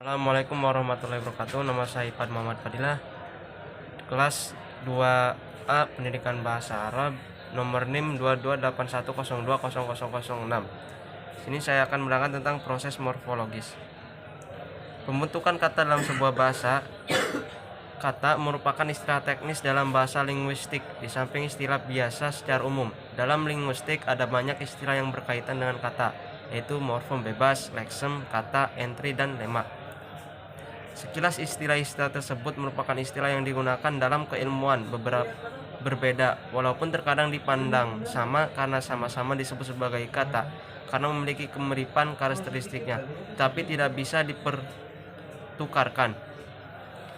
Assalamualaikum warahmatullahi wabarakatuh. Nama saya Ipad Muhammad Fadilah, kelas 2A Pendidikan Bahasa Arab, nomor NIM 2281020006. Sini saya akan menerangkan tentang proses morfologis. Pembentukan kata dalam sebuah bahasa. Kata merupakan istilah teknis dalam bahasa linguistik, di samping istilah biasa secara umum. Dalam linguistik ada banyak istilah yang berkaitan dengan kata, yaitu morfem bebas, leksem, kata, entry, dan lema. Sekilas istilah-istilah tersebut merupakan istilah yang digunakan dalam keilmuan berbeda, walaupun terkadang dipandang sama karena sama-sama disebut sebagai kata, karena memiliki kemiripan karakteristiknya, tapi tidak bisa dipertukarkan.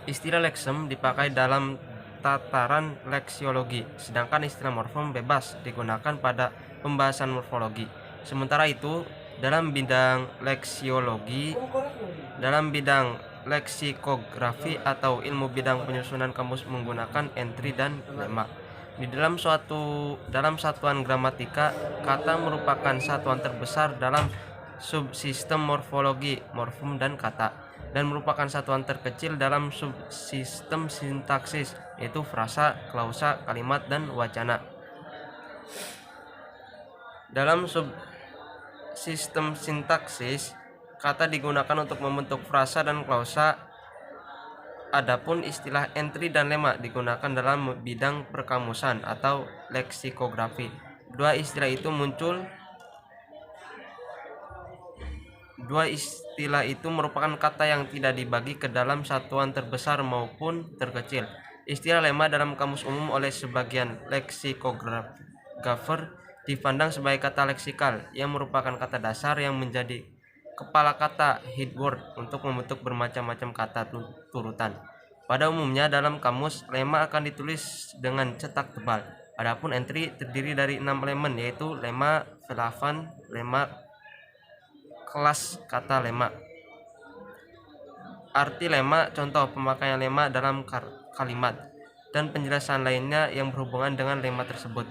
Istilah leksem dipakai dalam tataran leksiologi, sedangkan istilah morfem bebas digunakan pada pembahasan morfologi. Sementara itu, dalam bidang leksikografi atau ilmu bidang penyusunan kamus menggunakan entry dan lema. Di dalam satuan gramatika, kata merupakan satuan terbesar dalam subsistem morfologi, morfem dan kata, dan merupakan satuan terkecil dalam subsistem sintaksis, yaitu frasa, klausa, kalimat, dan wacana. Dalam subsistem sintaksis, kata digunakan untuk membentuk frasa dan klausa. Adapun istilah entry dan lema digunakan dalam bidang perkamusan atau leksikografi. Dua istilah itu merupakan kata yang tidak dibagi ke dalam satuan terbesar maupun terkecil. Istilah lema dalam kamus umum oleh sebagian leksikografer dipandang sebagai kata leksikal, yang merupakan kata dasar yang menjadi kepala kata head word untuk membentuk bermacam-macam kata turutan. Pada umumnya dalam kamus, lema akan ditulis dengan cetak tebal. Adapun entry terdiri dari 6 elemen, yaitu lema, velafan, lema, kelas kata lema. Arti lema, contoh pemakaian lema dalam kalimat, dan penjelasan lainnya yang berhubungan dengan lema tersebut.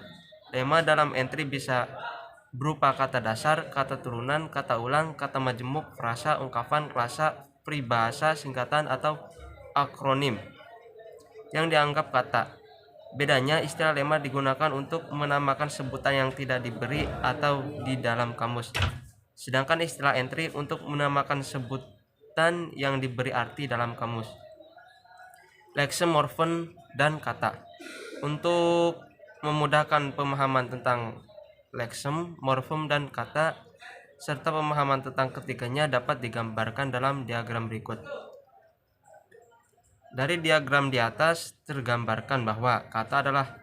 Lema dalam entry bisa berupa kata dasar, kata turunan, kata ulang, kata majemuk, frasa, ungkapan, klasa, peribahasa, singkatan, atau akronim yang dianggap kata. Bedanya, istilah lema digunakan untuk menamakan sebutan yang tidak diberi atau di dalam kamus, sedangkan istilah entry untuk menamakan sebutan yang diberi arti dalam kamus. Leksem, morfem, dan kata. Untuk memudahkan pemahaman tentang leksem, morfem, dan kata, serta pemahaman tentang ketiganya dapat digambarkan dalam diagram berikut. Dari diagram di atas tergambarkan bahwa kata adalah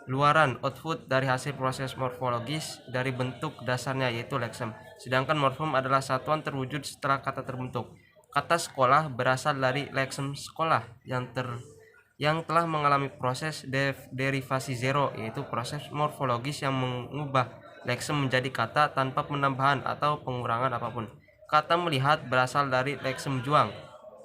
luaran output dari hasil proses morfologis dari bentuk dasarnya, yaitu leksem. Sedangkan morfem adalah satuan terwujud setelah kata terbentuk. Kata sekolah berasal dari leksem sekolah yang telah mengalami proses derivasi zero, yaitu proses morfologis yang mengubah leksem menjadi kata tanpa penambahan atau pengurangan apapun. Kata melihat berasal dari leksem juang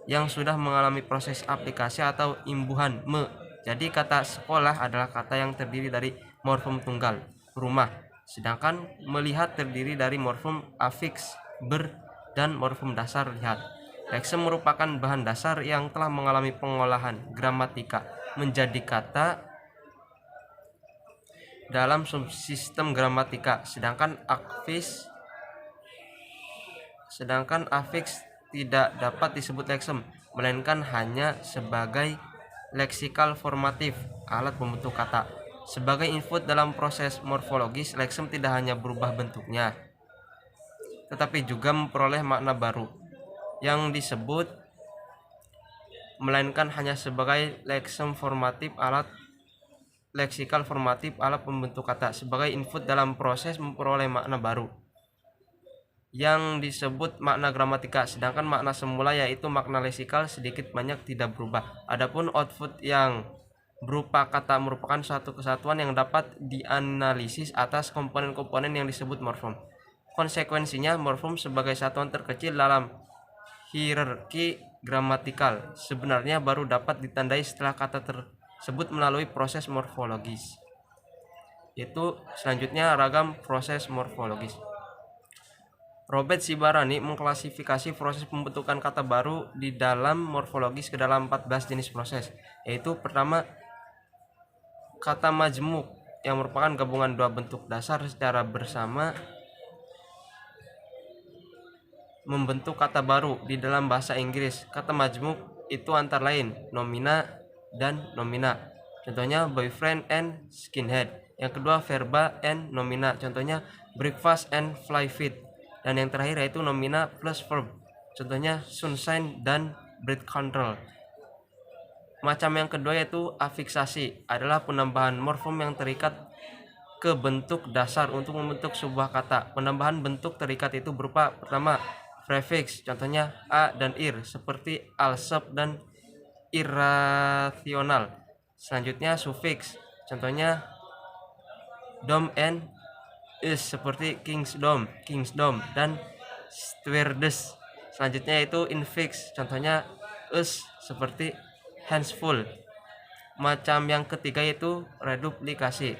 yang sudah mengalami proses aplikasi atau imbuhan me. Jadi kata sekolah adalah kata yang terdiri dari morfem tunggal, rumah, sedangkan melihat terdiri dari morfem afiks, ber, dan morfem dasar lihat. Leksem merupakan bahan dasar yang telah mengalami pengolahan gramatika menjadi kata dalam subsistem gramatika, sedangkan afiks tidak dapat disebut leksem, melainkan hanya sebagai leksikal formatif, alat pembentuk kata. Sebagai input dalam proses morfologis, leksem tidak hanya berubah bentuknya, tetapi juga memperoleh makna baru yang disebut, melainkan hanya sebagai leksikal formatif, alat pembentuk kata. Sebagai input dalam proses memperoleh makna baru yang disebut makna gramatika, sedangkan makna semula yaitu makna leksikal sedikit banyak tidak berubah. Adapun output yang berupa kata merupakan suatu kesatuan yang dapat dianalisis atas komponen-komponen yang disebut morfem. Konsekuensinya, morfem sebagai satuan terkecil dalam hierarki gramatikal sebenarnya baru dapat ditandai setelah kata tersebut melalui proses morfologis. Itu selanjutnya ragam proses morfologis. Robert Cibarani mengklasifikasi proses pembentukan kata baru di dalam morfologis ke dalam 14 jenis proses, yaitu pertama kata majmuk yang merupakan gabungan dua bentuk dasar secara bersama membentuk kata baru di dalam bahasa Inggris. Kata majmuk itu antara lain nomina dan nomina. Contohnya boyfriend and skinhead. Yang kedua verba and nomina. Contohnya breakfast and fly fit. Dan yang terakhir yaitu nomina plus verb. Contohnya sunshine dan breath control. Macam yang kedua yaitu afiksasi, adalah penambahan morfem yang terikat ke bentuk dasar untuk membentuk sebuah kata. Penambahan bentuk terikat itu berupa pertama prefix, contohnya a dan ir, seperti alsep dan irasional. Selanjutnya sufiks, contohnya dom and is, seperti kingsdom dan stewardess. Selanjutnya itu infix, contohnya us, seperti handsful. Macam yang ketiga yaitu reduplikasi,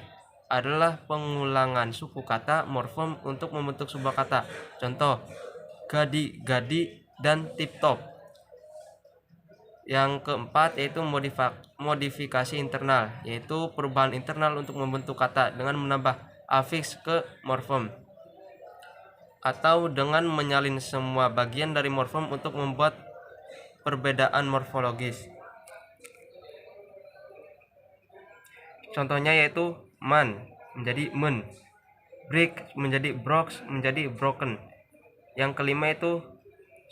adalah pengulangan suku kata morfem untuk membentuk sebuah kata. Contoh gadi-gadi dan tip-top. Yang keempat yaitu modifikasi internal, yaitu perubahan internal untuk membentuk kata dengan menambah afiks ke morfem atau dengan menyalin semua bagian dari morfem untuk membuat perbedaan morfologis. Contohnya yaitu man menjadi men, break menjadi brox menjadi broken. Yang kelima itu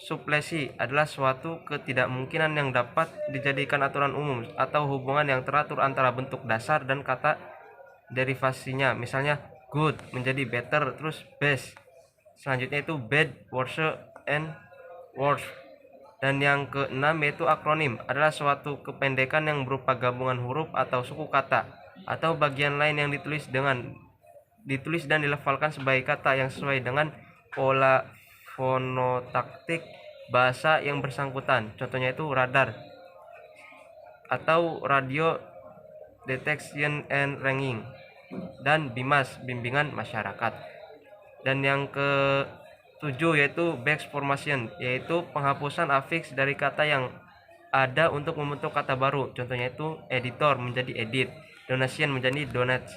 suplesi, adalah suatu ketidakmungkinan yang dapat dijadikan aturan umum atau hubungan yang teratur antara bentuk dasar dan kata derivasinya. Misalnya good menjadi better, terus best. Selanjutnya itu bad, worse, and worse. Dan yang keenam yaitu akronim, adalah suatu kependekan yang berupa gabungan huruf atau suku kata atau bagian lain yang ditulis dan dilafalkan sebagai kata yang sesuai dengan pola fonotaktik bahasa yang bersangkutan. Contohnya itu radar atau radio detection and ranking, dan bimas, bimbingan masyarakat. Dan yang ke-7 yaitu back formation, yaitu penghapusan afiks dari kata yang ada untuk membentuk kata baru. Contohnya itu editor menjadi edit, donation menjadi donates.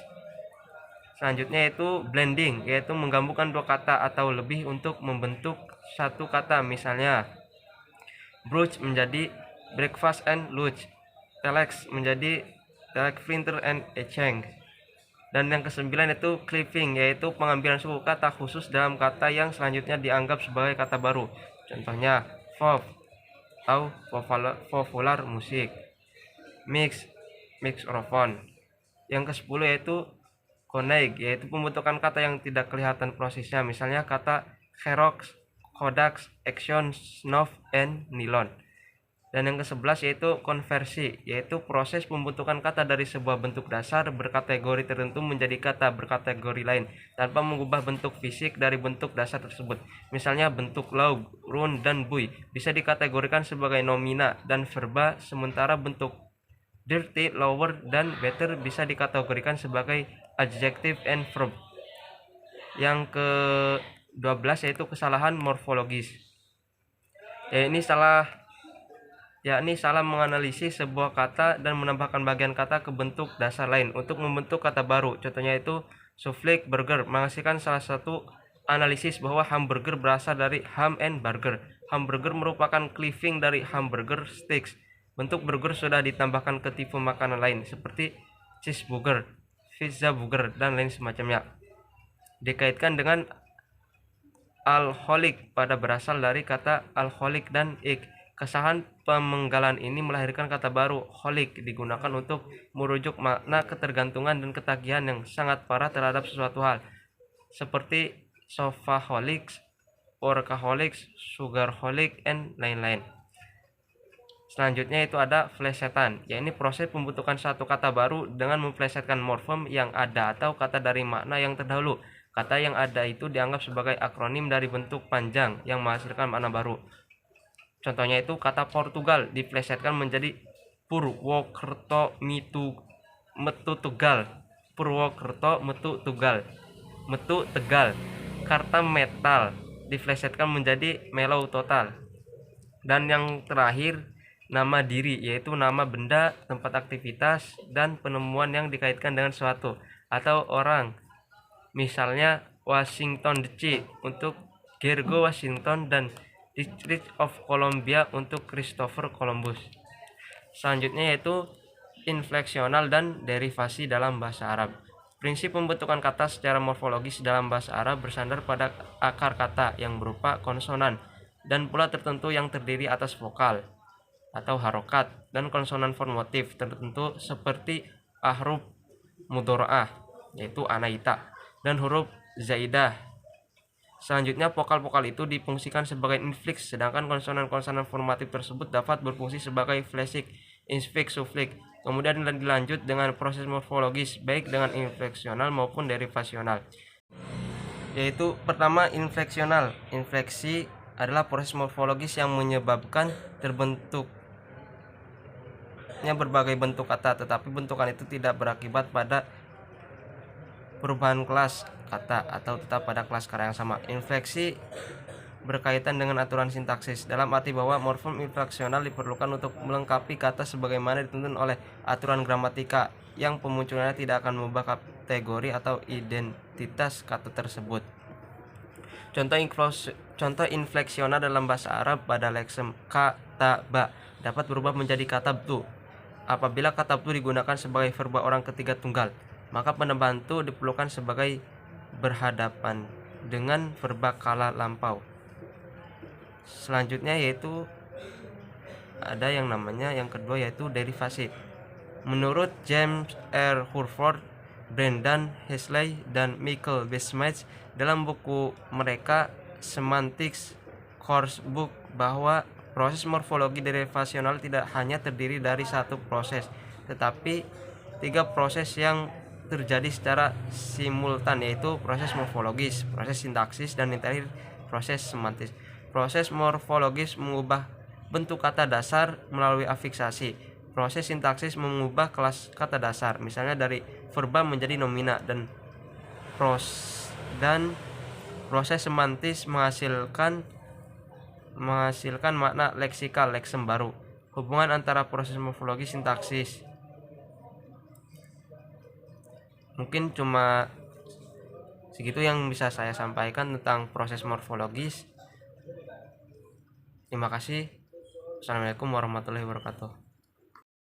Selanjutnya yaitu blending, yaitu menggabungkan dua kata atau lebih untuk membentuk satu kata. Misalnya brunch menjadi breakfast and lunch, telex menjadi telex printer and exchange. Dan yang kesembilan itu clipping, yaitu pengambilan suku kata khusus dalam kata yang selanjutnya dianggap sebagai kata baru. Contohnya pop atau popular musik, microphone. Yang ke-10 yaitu connect, yaitu pembentukan kata yang tidak kelihatan prosesnya. Misalnya kata Xerox, Kodak, Action, Snuff, and Nylon. Dan yang ke-11 yaitu konversi, yaitu proses pembentukan kata dari sebuah bentuk dasar berkategori tertentu menjadi kata berkategori lain tanpa mengubah bentuk fisik dari bentuk dasar tersebut. Misalnya bentuk laug, run, dan bui bisa dikategorikan sebagai nomina dan verba, sementara bentuk dirty, lower, dan better bisa dikategorikan sebagai adjective and verb. Yang ke-12 yaitu kesalahan morfologis, yakni salah menganalisis sebuah kata dan menambahkan bagian kata ke bentuk dasar lain untuk membentuk kata baru. Contohnya itu souffle burger menghasilkan salah satu analisis bahwa hamburger berasal dari ham and burger. Hamburger merupakan cleaving dari hamburger sticks. Bentuk burger sudah ditambahkan ke tipe makanan lain seperti cheeseburger, pizza burger, dan lain semacamnya. Dikaitkan dengan alkoholik pada berasal dari kata alkoholik dan ik. Kesalahan pemenggalan ini melahirkan kata baru holik, digunakan untuk merujuk makna ketergantungan dan ketagihan yang sangat parah terhadap sesuatu hal, seperti sofaholics, workaholics, sugarholic, and lain-lain. Selanjutnya itu ada flesetan, yaitu proses pembentukan satu kata baru dengan memflesetkan morfem yang ada atau kata dari makna yang terdahulu. Kata yang ada itu dianggap sebagai akronim dari bentuk panjang yang menghasilkan makna baru. Contohnya itu kata Portugal diflesetkan menjadi Purwokerto metu Tegal, Purwokerto metu Tegal, karta metal, diflesetkan menjadi mellow total. Dan yang terakhir, nama diri, yaitu nama benda, tempat aktivitas, dan penemuan yang dikaitkan dengan suatu atau orang. Misalnya Washington DC untuk Gergo Washington dan District of Columbia untuk Christopher Columbus. Selanjutnya yaitu infleksional dan derivasi dalam bahasa Arab. Prinsip pembentukan kata secara morfologis dalam bahasa Arab bersandar pada akar kata yang berupa konsonan dan pula tertentu yang terdiri atas vokal atau harokat dan konsonan formatif tertentu seperti ahruf mudhora'ah yaitu anaita dan huruf zaidah. Selanjutnya vokal-vokal itu difungsikan sebagai infleks, sedangkan konsonan-konsonan formatif tersebut dapat berfungsi sebagai flexik, infleks, sufleks. Kemudian dilanjut dengan proses morfologis baik dengan infleksional maupun derivasional. Yaitu pertama infleksional. Infleksi adalah proses morfologis yang menyebabkan terbentuknya berbagai bentuk kata, tetapi bentukan itu tidak berakibat pada perubahan kelas kata atau tetap pada kelas kata yang sama. Infleksi berkaitan dengan aturan sintaksis dalam arti bahwa morfem infleksional diperlukan untuk melengkapi kata sebagaimana dituntut oleh aturan gramatika yang pemunculannya tidak akan mengubah kategori atau identitas kata tersebut. Contoh infleksional dalam bahasa Arab pada leksem kata ba dapat berubah menjadi kata btu. Apabila kata btu digunakan sebagai verba orang ketiga tunggal, maka penambahan tu diperlukan sebagai berhadapan dengan verba kala lampau. Selanjutnya yaitu ada yang namanya yang kedua yaitu derivasi. Menurut James R. Hurford, Brendan Hesley, dan Michael Besmeiz dalam buku mereka Semantics Course Book bahwa proses morfologi derivasional tidak hanya terdiri dari satu proses, tetapi tiga proses yang terjadi secara simultan, yaitu proses morfologis, proses sintaksis, dan yang terakhir proses semantis. Proses morfologis mengubah bentuk kata dasar melalui afiksasi. Proses sintaksis mengubah kelas kata dasar, misalnya dari verba menjadi nomina, dan proses semantis menghasilkan makna leksikal, leksem baru. Hubungan antara proses morfologis sintaksis. Mungkin cuma segitu yang bisa saya sampaikan tentang proses morfologis. Terima kasih. Assalamualaikum warahmatullahi wabarakatuh.